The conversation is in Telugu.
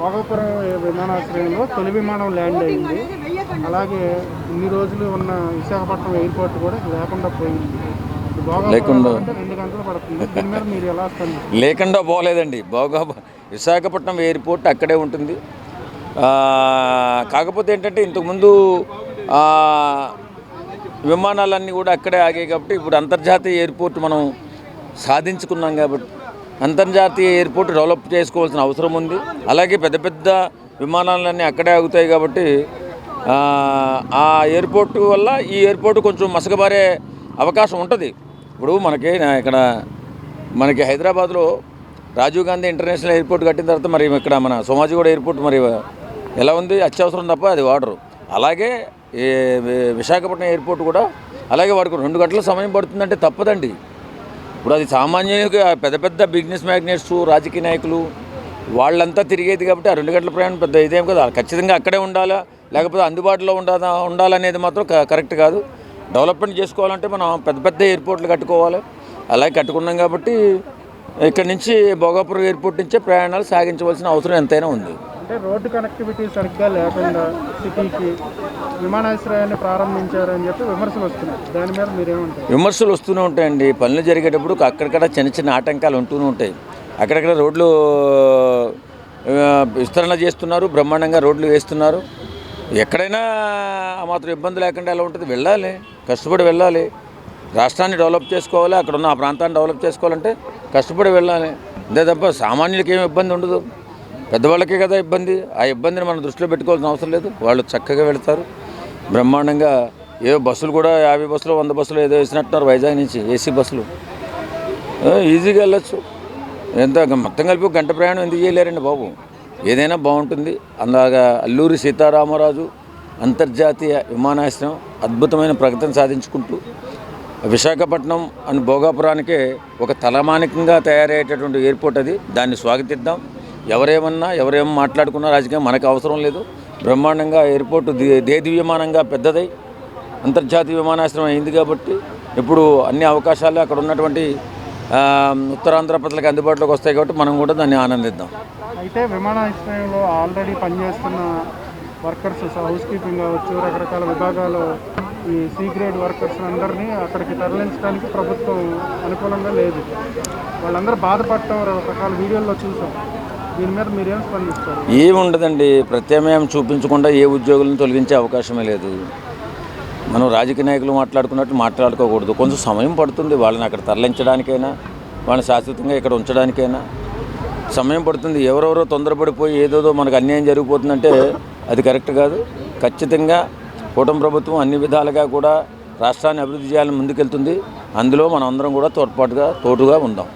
భోగాపురం విమానాశ్రయంలో తొలి విమానం ల్యాండ్ అయింది. అలాగే ఇన్ని రోజులు ఉన్న విశాఖపట్నం ఎయిర్పోర్ట్ కూడా లేకుండా పోయింది. లేకుండా 2 గంటలు పడుతుంది. దీని మీద మీరు ఎలా స్పందిస్తారు? లేకుండా పోలేదండి. విశాఖపట్నం ఎయిర్పోర్ట్ అక్కడే ఉంటుంది. కాకపోతే ఏంటంటే ఇంతకుముందు విమానాలన్నీ కూడా అక్కడే ఆగాయి కాబట్టి ఇప్పుడు అంతర్జాతీయ ఎయిర్పోర్ట్ మనం సాధించుకున్నాం కాబట్టి అంతర్జాతీయ ఎయిర్పోర్ట్ డెవలప్ చేసుకోవాల్సిన అవసరం ఉంది. అలాగే పెద్ద పెద్ద విమానాలన్నీ అక్కడే ఆగుతాయి కాబట్టి ఆ ఎయిర్పోర్ట్ వల్ల ఈ ఎయిర్పోర్ట్ కొంచెం మసకబారే అవకాశం ఉంటుంది. ఇప్పుడు మనకి హైదరాబాద్లో రాజీవ్ గాంధీ ఇంటర్నేషనల్ ఎయిర్పోర్ట్ కట్టిన తర్వాత మరి ఇక్కడ మన సోమాజిగూడ ఎయిర్పోర్ట్ మరి ఎలా ఉంది, అత్యవసరం తప్ప అది వాడరు. అలాగే విశాఖపట్నం ఎయిర్పోర్ట్ కూడా అలాగే వాడికి 2 గంటల సమయం పడుతుందంటే తప్పదండి. ఇప్పుడు అది సామాన్యునికి పెద్ద పెద్ద బిజినెస్ మ్యాగ్నెట్స్, రాజకీయ నాయకులు వాళ్ళంతా తిరిగేది కాబట్టి ఆ 2 గంటల ప్రయాణం పెద్ద ఇదేం కదా. ఖచ్చితంగా అక్కడే ఉండాలా, లేకపోతే అందుబాటులో ఉండాలనేది మాత్రం కరెక్ట్ కాదు. డెవలప్మెంట్ చేసుకోవాలంటే మనం పెద్ద పెద్ద ఎయిర్పోర్ట్లు కట్టుకోవాలి. అలాగే కట్టుకున్నాం కాబట్టి ఇక్కడి నుంచి భోగాపురం ఎయిర్పోర్ట్ నుంచే ప్రయాణాలు సాగించవలసిన అవసరం ఎంతైనా ఉంది. అంటే రోడ్డు కనెక్టివిటీ సరిగ్గా లేకుండా సిటీకి విమానాశ్రయాన్ని ప్రారంభించారని చెప్పి విమర్శలు వస్తున్నాయి. దాని మీద మీరేమంటారు? విమర్శలు వస్తూనే ఉంటాయండి. పనులు జరిగేటప్పుడు అక్కడిక్కడ చిన్న చిన్న ఆటంకాలు ఉంటూనే ఉంటాయి. అక్కడక్కడ రోడ్లు విస్తరణ చేస్తున్నారు, బ్రహ్మాండంగా రోడ్లు వేస్తున్నారు. ఎక్కడైనా మాత్రం ఇబ్బంది లేకుండా ఎలా ఉంటుంది? వెళ్ళాలి, కష్టపడి వెళ్ళాలి. రాష్ట్రాన్ని డెవలప్ చేసుకోవాలి, అక్కడ ఉన్న ఆ ప్రాంతాన్ని డెవలప్ చేసుకోవాలంటే కష్టపడి వెళ్ళాలి. అంతే తప్ప సామాన్యులకి ఏమి ఇబ్బంది ఉండదు, పెద్దవాళ్ళకే కదా ఇబ్బంది. ఆ ఇబ్బందిని మనం దృష్టిలో పెట్టుకోవాల్సిన అవసరం లేదు. వాళ్ళు చక్కగా వెళతారు బ్రహ్మాండంగా. ఏదో బస్సులు కూడా 50 బస్సులు 100 బస్సులు ఏదో వేసినట్టున్నారు వైజాగ్ నుంచి, ఏసీ బస్సులు ఈజీగా వెళ్ళొచ్చు. ఎంత మొత్తం కలిపి 1 గంట ప్రయాణం ఎందుకు చేయలేరండి బాబు? ఏదైనా బాగుంటుంది. అలాగా అల్లూరి సీతారామరాజు అంతర్జాతీయ విమానాశ్రయం అద్భుతమైన ప్రగతిని సాధించుకుంటూ విశాఖపట్నం అని భోగాపురానికే ఒక తలమానికంగా తయారయ్యేటటువంటి ఎయిర్పోర్ట్ అది. దాన్ని స్వాగతిద్దాం. ఎవరేమన్నా ఎవరేం మాట్లాడుకున్నా రాజకీయం మనకు అవసరం లేదు. బ్రహ్మాండంగా ఎయిర్పోర్టు దేదీయమానంగా పెద్దదై అంతర్జాతీయ విమానాశ్రయం అయింది కాబట్టి ఇప్పుడు అన్ని అవకాశాలు అక్కడ ఉన్నటువంటి ఉత్తరాంధ్ర ప్రజలకు అందుబాటులోకి వస్తాయి కాబట్టి మనం కూడా దాన్ని ఆనందిద్దాం. అయితే విమానాశ్రయంలో ఆల్రెడీ పనిచేస్తున్న వర్కర్స్, హౌస్ కీపింగ్ కావచ్చు, రకరకాల విభాగాలు ఈ సి గ్రేడ్ వర్కర్స్ అందరినీ అక్కడికి తరలించడానికి ప్రభుత్వం అనుకూలంగా లేదు. వాళ్ళందరూ బాధపడటం రకరకాల వీడియోల్లో చూసాం. దీని మీద మీరేం స్పందిస్తారు? ఏముండదండి, ప్రత్యామ్నాయం చూపించకుండా ఏ ఉద్యోగులను తొలగించే అవకాశమే లేదు. మనం రాజకీయ నాయకులు మాట్లాడుకున్నట్టు మాట్లాడుకోకూడదు. కొంచెం సమయం పడుతుంది. వాళ్ళని అక్కడ తరలించడానికైనా, వాళ్ళని శాశ్వతంగా ఇక్కడ ఉంచడానికైనా సమయం పడుతుంది. ఎవరెవరో తొందరపడిపోయి ఏదోదో మనకు అన్యాయం జరిగిపోతుందంటే అది కరెక్ట్ కాదు. ఖచ్చితంగా కూటమి ప్రభుత్వం అన్ని విధాలుగా కూడా రాష్ట్రాన్ని అభివృద్ధి చేయాలని ముందుకెళ్తుంది. అందులో మనం అందరం కూడా తోడుగా ఉందాం.